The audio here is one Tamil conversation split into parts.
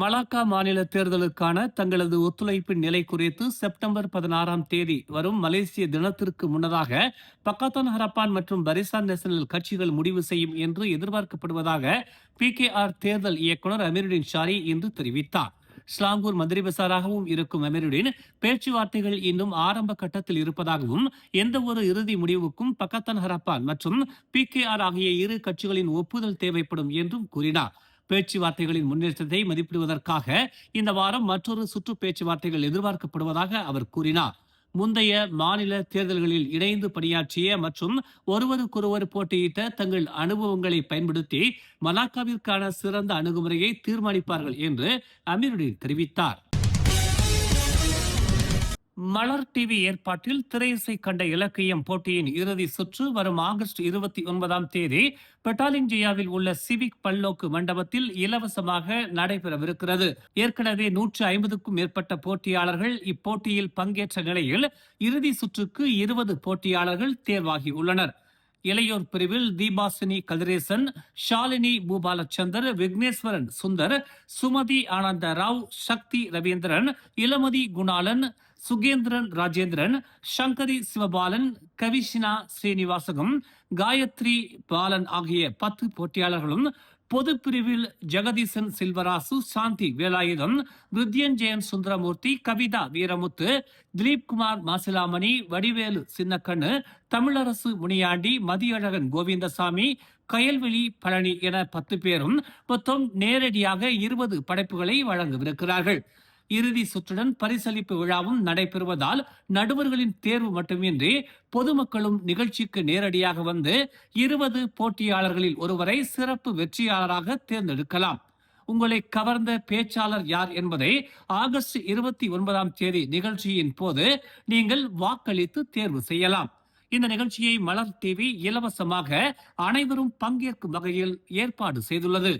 மலாக்கா மாநில தேர்தலுக்கான தங்களது ஒத்துழைப்பின் நிலை குறித்து செப்டம்பர் 16ஆம் தேதி வரும் மலேசிய தினத்திற்கு முன்னதாக பக்காத்தான் ஹரப்பான் மற்றும் பரிசான் நேஷனல் கட்சிகள் முடிவு செய்யும் என்று எதிர்பார்க்கப்படுவதாக பிகேஆர் தேர்தல் இயக்குனர் அமீருடின் ஷாரி இன்று தெரிவித்தார். ஸ்லாங்கூர் மந்திரி பசாராகவும் இருக்கும் அமீருடின் பேச்சுவார்த்தைகள் இன்னும் ஆரம்ப கட்டத்தில் இருப்பதாகவும் எந்த ஒரு இறுதி முடிவுக்கும் பக்காத்தான் ஹரப்பான் மற்றும் பிகேஆர் ஆகிய இரு கட்சிகளின் ஒப்புதல் தேவைப்படும் என்றும் கூறினார். பேச்சுவார்த்தைகளின் முன்னேற்றத்தை மதிப்பிடுவதற்காக இந்த வாரம் மற்றொரு சுற்று பேச்சுவார்த்தைகள் எதிர்பார்க்கப்படுவதாக அவர் கூறினார். முந்தைய மாநில தேர்தல்களில் இணைந்து பணியாற்றிய மற்றும் ஒருவருக்கொருவர் போட்டியிட்ட தங்கள் அனுபவங்களை பயன்படுத்தி மலாக்காவிற்கான சிறந்த அணுகுமுறையை தீர்மானிப்பார்கள் என்று அமீருடின் தெரிவித்தார். மலர் டிவி ஏற்பாட்டில் திரையிசை கண்ட இலக்கியம் போட்டியின் இறுதி சுற்று வரும் ஆகஸ்ட் 29ஆம் தேதி பெட்டாலிஞ்சியாவில் உள்ள சிவிக் பல்நோக்கு மண்டபத்தில் இலவசமாக நடைபெறவிருக்கிறது. ஏற்கனவே 150க்கும் மேற்பட்ட போட்டியாளர்கள் இப்போட்டியில் பங்கேற்ற நிலையில் இறுதி சுற்றுக்கு 20 போட்டியாளர்கள் தேர்வாகியுள்ளனர். இளையோர் பிரிவில் தீபாசினி கதிரேசன், ஷாலினி பூபாலச்சந்தர், விக்னேஸ்வரன் சுந்தர், சுமதி ஆனந்த ராவ், சக்தி ரவீந்திரன், இளமதி குணாலன், சுகேந்திரன் ராஜேந்திரன், சங்கரி சிவபாலன், கவிஷினா ஸ்ரீனிவாசகம், காயத்ரி பாலன் ஆகிய 10 போட்டியாளர்களும், பொது பிரிவில் ஜெகதீசன் சில்வராசு, சாந்தி வேலாயுதம், விருத்யஞ்சயன் சுந்தரமூர்த்தி, கவிதா வீரமுத்து, திலீப் குமார் மாசிலாமணி, வடிவேலு சின்னக்கண்ணு, தமிழரசு முனியாண்டி, மதியழகன் கோவிந்தசாமி, கயல்வெளி பழனி என 10 பேரும் மொத்தம் நேரடியாக 20 படைப்புகளை வழங்கவிருக்கிறார்கள். இறுதி சுற்றுடன் பரிசளிப்பு விழாவும் நடைபெறுவதால் நடுவர்களின் தேர்வு மட்டுமின்றி பொதுமக்களும் நிகழ்ச்சிக்கு நேரடியாக வந்து 20 போட்டியாளர்களில் ஒருவரை சிறப்பு வெற்றியாளராக தேர்ந்தெடுக்கலாம். உங்களை கவர்ந்த பேச்சாளர் யார் என்பதை ஆகஸ்ட் 29ஆம் தேதி நிகழ்ச்சியின் போது நீங்கள் வாக்களித்து தேர்வு செய்யலாம். இந்த நிகழ்ச்சியை மலர் டிவி இலவசமாக அனைவரும் பங்கேற்கும் வகையில் ஏற்பாடு செய்துள்ளது.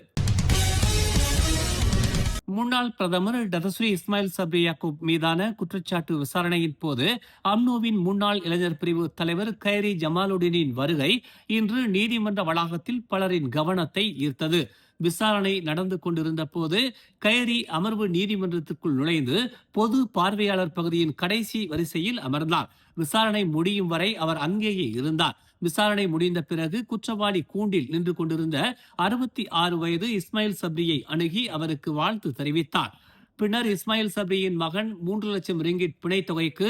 முன்னாள் பிரதமர் டதஸ்ரீ இஸ்மாயில் சப்ரி யாக்கூப் மீதான குற்றச்சாட்டு விசாரணையின் போது அம்னோவின் முன்னாள் இளைஞர் பிரிவு தலைவர் கைரி ஜமாலுடீனின் வருகை இன்று நீதிமன்ற வளாகத்தில் பலரின் கவனத்தை ஈர்த்தது. விசாரணை நடந்து கொண்டிருந்த போது கைரி அமர்வு நீதிமன்றத்திற்குள் நுழைந்து பொது பார்வையாளர் பகுதியின் கடைசி வரிசையில் அமர்ந்தார். விசாரணை முடியும் வரை அவர் அங்கேயே இருந்தார். விசாரணை முடிந்த பிறகு குற்றவாளி கூண்டில் நின்று கொண்டிருந்த 66 வயது இஸ்மாயில் சப்ரியை அணுகி அவருக்கு வாழ்த்து தெரிவித்தார். பின்னர் இஸ்மாயில் சப்ரியின் மகன் 3 லட்சம் ரிங்கிட் பிணை தொகைக்கு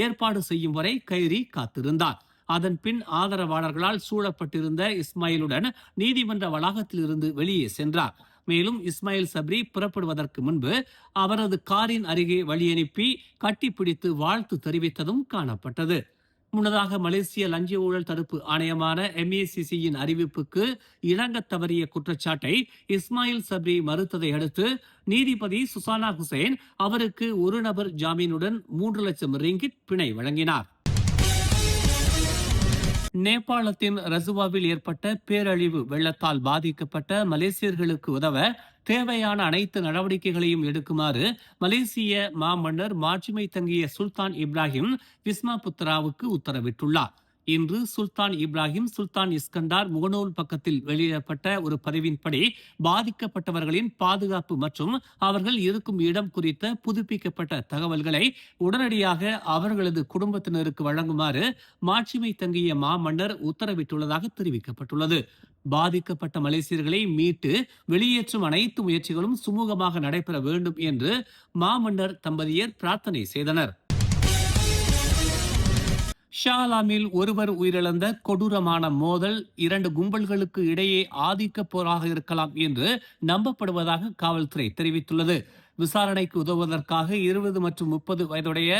ஏற்பாடு செய்யும் வரை கைரி காத்திருந்தார். அதன் பின் ஆதரவாளர்களால் சூழப்பட்டிருந்த இஸ்மாயிலுடன் நீதிமன்ற வளாகத்தில் இருந்து வெளியே சென்றார். மேலும் இஸ்மாயில் சப்ரி புறப்படுவதற்கு முன்பு அவரது காரின் அருகே வழியனுப்பி கட்டிப்பிடித்து வாழ்த்து தெரிவித்ததும் காணப்பட்டது. முன்னதாக மலேசிய லஞ்ச ஊழல் தடுப்பு ஆணையமான MACCயின் அறிவிப்புக்கு இணங்க தவறிய குற்றச்சாட்டை இஸ்மாயில் சப்ரி மறுத்ததை அடுத்து நீதிபதி சுசானா ஹுசைன் அவருக்கு ஒரு நபர் ஜாமீனுடன் 3 லட்சம் ரிங்கிட் பிணை வழங்கினார். நேபாளத்தின் ரசுவாவில் ஏற்பட்ட பேரழிவு வெள்ளத்தால் பாதிக்கப்பட்ட மலேசியர்களுக்கு உதவ தேவையான அனைத்து நடவடிக்கைகளையும் எடுக்குமாறு மலேசிய மாமன்னர் மாட்சிமை தங்கிய சுல்தான் இப்ராஹிம் விஸ்மா புத்ராவுக்கு உத்தரவிட்டுள்ளார். இன்று சுல்தான் இப்ராஹிம் சுல்தான் இஸ்கண்டார் முகநூல் பக்கத்தில் வெளியிடப்பட்ட ஒரு பதிவின்படி பாதிக்கப்பட்டவர்களின் பாதுகாப்பு மற்றும் அவர்கள் இருக்கும் இடம் குறித்த புதுப்பிக்கப்பட்ட தகவல்களை உடனடியாக அவர்களது குடும்பத்தினருக்கு வழங்குமாறு மாட்சிமை தங்கிய மாமன்னர் உத்தரவிட்டுள்ளதாக தெரிவிக்கப்பட்டுள்ளது. பாதிக்கப்பட்ட மலேசியர்களை மீட்டு வெளியேற்றும் அனைத்து முயற்சிகளும் சுமூகமாக நடைபெற வேண்டும் என்று மாமன்னர் தம்பதியர் பிரார்த்தனை செய்தனர். ஷாலாமில் ஒருவர் உயிரிழந்த கொடூரமான மோதல் 2 கும்பல்களுக்கு இடையே ஆதிக்க போராக இருக்கலாம் என்று நம்பப்படுவதாக காவல்துறை தெரிவித்துள்ளது. விசாரணைக்கு உதவுவதற்காக 20 மற்றும் 30 வயதுடைய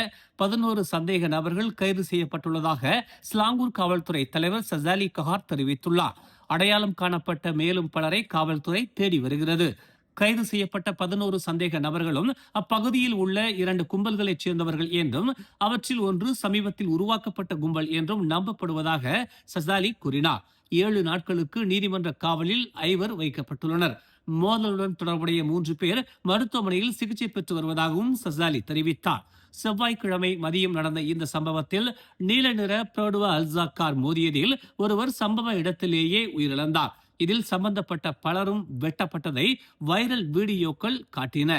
11 சந்தேக நபர்கள் கைது செய்யப்பட்டுள்ளதாக ஸ்லாங்கூர் காவல்துறை தலைவர் சசாலி கஹார் தெரிவித்துள்ளார். அடையாளம் காணப்பட்ட மேலும் பலரை காவல்துறை தேடி வருகிறது. கைது செய்யப்பட்ட 11 சந்தேக நபர்களும் அப்பகுதியில் உள்ள 2 கும்பல்களைச் சேர்ந்தவர்கள் என்றும் அவற்றில் ஒன்று சமீபத்தில் உருவாக்கப்பட்ட கும்பல் என்றும் நம்பப்படுவதாக சசாலி கூறினார். 7 நாட்களுக்கு நீதிமன்ற காவலில் 5 வைக்கப்பட்டுள்ளனர். மோதலுடன் தொடர்புடைய 3 பேர் மருத்துவமனையில் சிகிச்சை பெற்று வருவதாகவும் சசாலி தெரிவித்தார். செவ்வாய்க்கிழமை மதியம் நடந்த இந்த சம்பவத்தில் நீல நிற ப்ரோடுவா அல்சா கார் மோதியதில் ஒருவர் சம்பவ இடத்திலேயே உயிரிழந்தார். இதில் சம்பந்தப்பட்ட பலரும் வெட்டப்பட்டதை வைரல் வீடியோக்கள் காட்டின.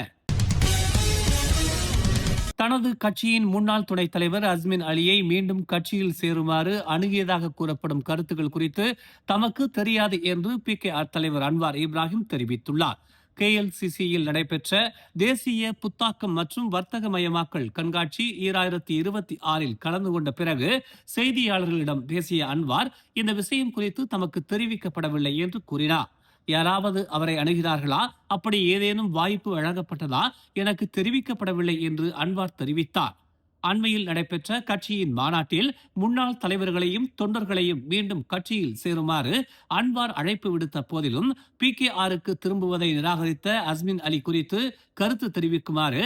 தனது கட்சியின் முன்னாள் துணைத் தலைவர் அஸ்மின் அலியை மீண்டும் கட்சியில் சேருமாறு அணுகியதாக கூறப்படும் கருத்துக்கள் குறித்து தமக்கு தெரியாது என்று PKR தலைவர் அன்வார் இப்ராஹிம் தெரிவித்துள்ளார். KLCCயில் நடைபெற்ற தேசிய புத்தாக்கம் மற்றும் வர்த்தகமயமாக்கல் கண்காட்சி 2026 கலந்து கொண்ட பிறகு செய்தியாளர்களிடம் பேசிய அன்வார் இந்த விஷயம் குறித்து தமக்கு தெரிவிக்கப்படவில்லை என்று கூறினார். யாராவது அவரை அணுகிறார்களா, அப்படி ஏதேனும் வாய்ப்பு வழங்கப்பட்டதா, எனக்கு தெரிவிக்கப்படவில்லை என்று அன்வார் தெரிவித்தார். அண்மையில் நடைபெற்ற கட்சியின் மாநாட்டில் முன்னாள் தலைவர்களையும் தொண்டர்களையும் மீண்டும் கட்சியில் சேருமாறு அன்வார் அழைப்பு விடுத்த போதிலும் PKRக்கு திரும்புவதை நிராகரித்த அஸ்மின் அலி குறித்து கருத்து தெரிவிக்குமாறு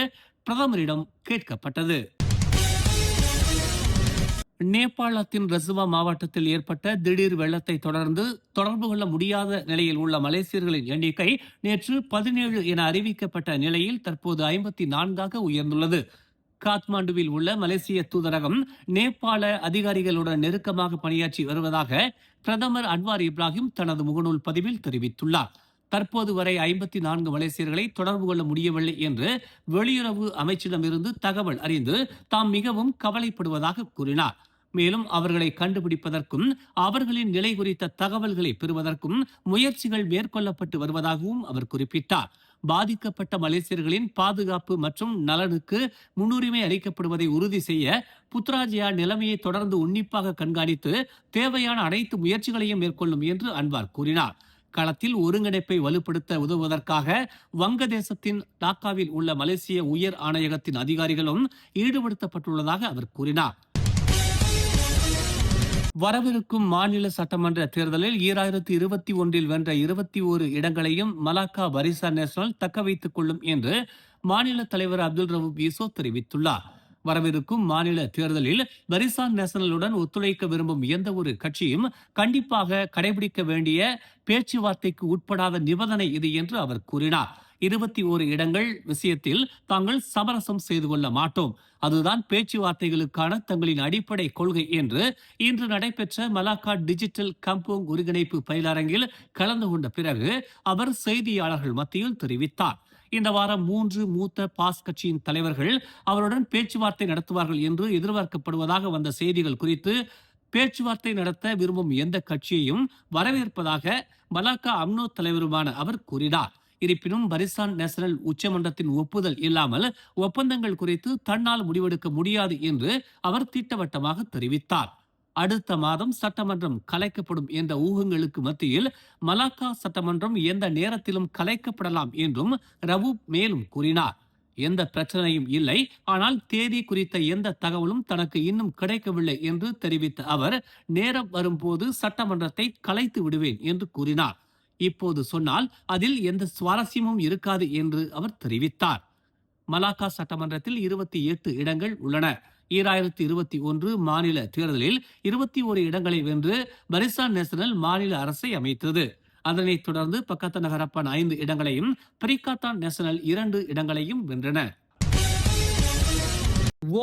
பிரதமரிடம் கேட்கப்பட்டது. நேபாளத்தின் ரசுவா மாவட்டத்தில் ஏற்பட்ட திடீர் வெள்ளத்தை தொடர்ந்து தொடர்பு கொள்ள முடியாத நிலையில் உள்ள மலேசியர்களின் எண்ணிக்கை நேற்று 17 என அறிவிக்கப்பட்ட நிலையில் தற்போது 54ஆக உயர்ந்துள்ளது. காத்மாண்டுவில் உள்ள மலேசிய தூதரகம் நேபாள அதிகாரிகளுடன் நெருக்கமாக பணியாற்றி வருவதாக பிரதமர் அன்வார் இப்ராஹிம் தனது முகநூல் பதிவில் தெரிவித்துள்ளார். தற்போது வரை 54 மலேசியர்களை தொடர்பு கொள்ள முடியவில்லை என்று வெளியுறவு அமைச்சிடமிருந்து தகவல் அறிந்து தாம் மிகவும் கவலைப்படுவதாக கூறினார். மேலும் அவர்களை கண்டுபிடிப்பதற்கும் அவர்களின் நிலை குறித்த தகவல்களை பெறுவதற்கும் முயற்சிகள் மேற்கொள்ளப்பட்டு வருவதாகவும் அவர் குறிப்பிட்டார். பாதிக்கப்பட்ட மலேசியர்களின் பாதுகாப்பு மற்றும் நலனுக்கு முன்னுரிமை அளிக்கப்படுவதை உறுதி செய்ய புத்ராஜயா நிலைமையை தொடர்ந்து உன்னிப்பாக கண்காணித்து தேவையான அனைத்து முயற்சிகளையும் மேற்கொள்ளும் என்று அன்வார் கூறினார். களத்தில் ஒருங்கிணைப்பை வலுப்படுத்த உதவுவதற்காக வங்கதேசத்தின் டாக்காவில் உள்ள மலேசிய உயர் ஆணையகத்தின் அதிகாரிகளும் ஈடுபடுத்தப்பட்டுள்ளதாக அவர் கூறினார். வரவிருக்கும் மாநில சட்டமன்ற தேர்தலில் 2021 வென்ற 21 இடங்களையும் மலாக்கா பரிசான் நேஷனல் தக்க வைத்துக் கொள்ளும் என்று மாநில தலைவர் அப்துல் ரவூப் யூசோ தெரிவித்துள்ளார். வரவிருக்கும் மாநில தேர்தலில் பரிசான் நேஷனலுடன் ஒத்துழைக்க விரும்பும் எந்த ஒரு கட்சியும் கண்டிப்பாக கடைபிடிக்க வேண்டிய பேச்சுவார்த்தைக்கு உட்படாத நிபந்தனை இது என்று அவர் கூறினார். 21 இடங்கள் விஷயத்தில் தாங்கள் சமரசம் செய்து கொள்ள மாட்டோம், அதுதான் பேச்சுவார்த்தைகளுக்கான தங்களின் அடிப்படை கொள்கை என்று இன்று நடைபெற்ற மலாக்கா டிஜிட்டல் கம்போங் ஒருங்கிணைப்பு பயிலரங்கில் கலந்து கொண்ட பிறகு அவர் செய்தியாளர்கள் மத்தியில் தெரிவித்தார். இந்த வாரம் 3 மூத்த பாஸ் கட்சியின் தலைவர்கள் அவருடன் பேச்சுவார்த்தை நடத்துவார்கள் என்று எதிர்பார்க்கப்படுவதாக வந்த செய்திகள் குறித்து பேச்சுவார்த்தை நடத்த விரும்பும் எந்த கட்சியையும் வரவேற்பதாக மலாக்கா அம்னோ தலைவருமான அவர் கூறினார். இருப்பினும் பரிசான் நேஷனல் உச்சமன்றத்தின் ஒப்புதல் இல்லாமல் ஒப்பந்தங்கள் குறித்து தன்னால் முடிவெடுக்க முடியாது என்று அவர் திட்டவட்டமாக தெரிவித்தார். அடுத்த மாதம் சட்டமன்றம் கலைக்கப்படும் என்ற ஊகங்களுக்கு மத்தியில் மலாக்கா சட்டமன்றம் எந்த நேரத்திலும் கலைக்கப்படலாம் என்றும் ரவூப் மேலும் கூறினார். எந்த பிரச்சனையும் இல்லை, ஆனால் தேதி குறித்த எந்த தகவலும் தனக்கு இன்னும் கிடைக்கவில்லை என்று தெரிவித்த அவர் நேரம் வரும்போது சட்டமன்றத்தை கலைத்து விடுவேன் என்று கூறினார். இப்போது சொன்னால் அதில் எந்த சுவாரஸ்யமும் இருக்காது என்று அவர் தெரிவித்தார். மலாக்கா சட்டமன்றத்தில் 28 இடங்கள் உள்ளன. 2021 மாநில தேர்தலில் 21 இடங்களை வென்று பரிசான் நேஷனல் மாநில அரசை அமைத்தது. அதனைத் தொடர்ந்து பக்கத்தன ஹரப்பான் 5 இடங்களையும் பரிகாத்தான் நேஷனல் 2 இடங்களையும் வென்றன.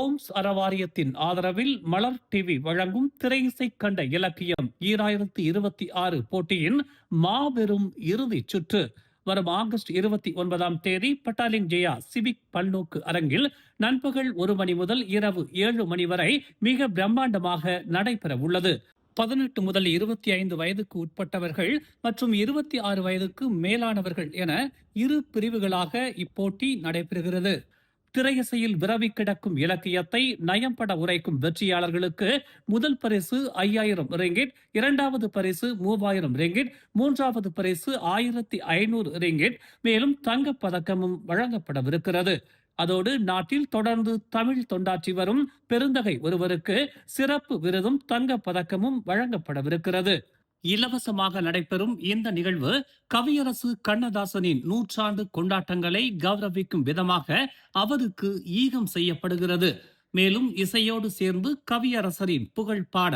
ஓம்ஸ் அறவாரியத்தின் ஆதரவில் மலர் டிவி வழங்கும் திரையிசை கண்ட இலக்கியம் 2026 போட்டியின் மாபெரும் இறுதி சுற்று வரும் ஆகஸ்ட் 29ஆம் தேதி பட்டாலிங் ஜெயா சிவிக் பல்நோக்கு அரங்கில் நண்பகல் 1 மணி முதல் இரவு 7 மணி வரை மிக பிரம்மாண்டமாக நடைபெற உள்ளது. 18 முதல் 25 வயதுக்கு உட்பட்டவர்கள் மற்றும் 26 வயதுக்கு மேலானவர்கள் என இரு பிரிவுகளாக இப்போட்டி நடைபெறுகிறது. திரையிசையில் விரவி கிடக்கும் இலக்கியத்தை நயம்பட உரைக்கும் வெற்றியாளர்களுக்கு முதல் பரிசு 5000 ரிங்கிட், இரண்டாவது பரிசு 3000 ரிங்கிட், மூன்றாவது பரிசு 1500 ரிங்கிட், மேலும் தங்கப் பதக்கமும் வழங்கப்படவிருக்கிறது. அதோடு நாட்டில் தொடர்ந்து தமிழ் தொண்டாற்றி வரும் பெருந்தகை ஒருவருக்கு சிறப்பு விருதும் தங்கப் பதக்கமும் வழங்கப்படவிருக்கிறது. இலவசமாக நடைபெறும் இந்த நிகழ்வு கவியரசு கண்ணதாசனின் 100ஆண்டு கொண்டாட்டங்களை கௌரவிக்கும் விதமாக அவருக்கு ஈகம் செய்யப்படுகிறது. மேலும் இசையோடு சேர்ந்து கவியரசரின் புகழ் பாட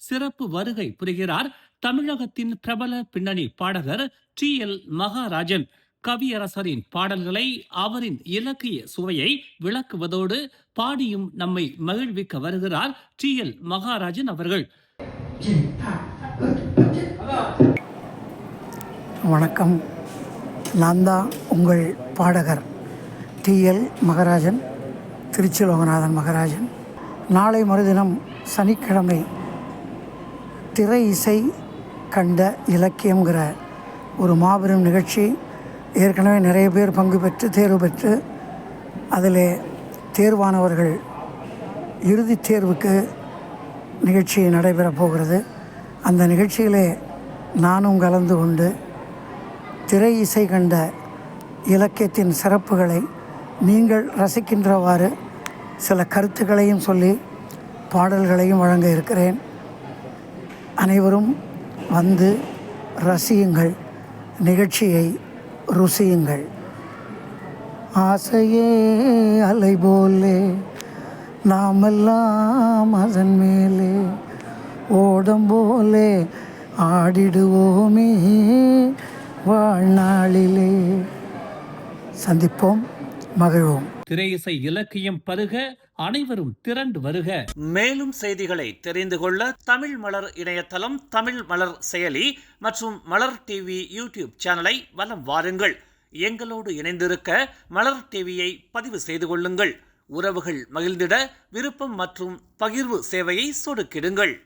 சிறப்பு வருகை புரிகிறார் தமிழகத்தின் பிரபல பின்னணி பாடகர் TL மகாராஜன். கவியரசரின் பாடல்களை அவரின் இலக்கிய சுவையை விளக்குவதோடு பாடியும் நம்மை மகிழ்விக்க வருகிறார் TL மகாராஜன் அவர்கள். வணக்கம். நான் தான் உங்கள் பாடகர் டிஎல் மகராஜன், திருச்சி லோகநாதன் மகராஜன். நாளை மறுதினம் சனிக்கிழமை திரை இசை கண்ட இலக்கியங்கிற ஒரு மாபெரும் நிகழ்ச்சி. ஏற்கனவே நிறைய பேர் பங்கு பெற்று தேர்வு பெற்று அதில் தேர்வானவர்கள் இறுதித் தேர்வுக்கு நிகழ்ச்சி நடைபெறப் போகிறது. அந்த நிகழ்ச்சியிலே நானும் கலந்து கொண்டு திரை இசை கண்ட இலக்கியத்தின் சிறப்புகளை நீங்கள் ரசிக்கின்றவாறு சில கருத்துக்களையும் சொல்லி பாடல்களையும் வழங்க இருக்கிறேன். அனைவரும் வந்து ரசியுங்கள், நிகழ்ச்சியை ருசியுங்கள். ஆசையே அலை போலே நாமெல்லாம் அதன் மேலே ஓடம் போலே ஆடிடுவோமே வாழ்நாளிலே. சந்திப்போம், மகிழ்வோம். திரை இசை இலக்கியம் பருக, அனைவரும் திரண்டு வருக. மேலும் செய்திகளை தெரிந்து கொள்ள தமிழ் மலர் இணையதளம், தமிழ் மலர் செயலி மற்றும் மலர் டிவி யூடியூப் சேனலை வலம் வாருங்கள். எங்களோடு இணைந்திருக்க மலர் டிவியை பதிவு செய்து கொள்ளுங்கள். உறவுகள் மகிழ்ந்திட விருப்பம் மற்றும் பகிர்வு சேவையை சொடுக்கிடுங்கள்.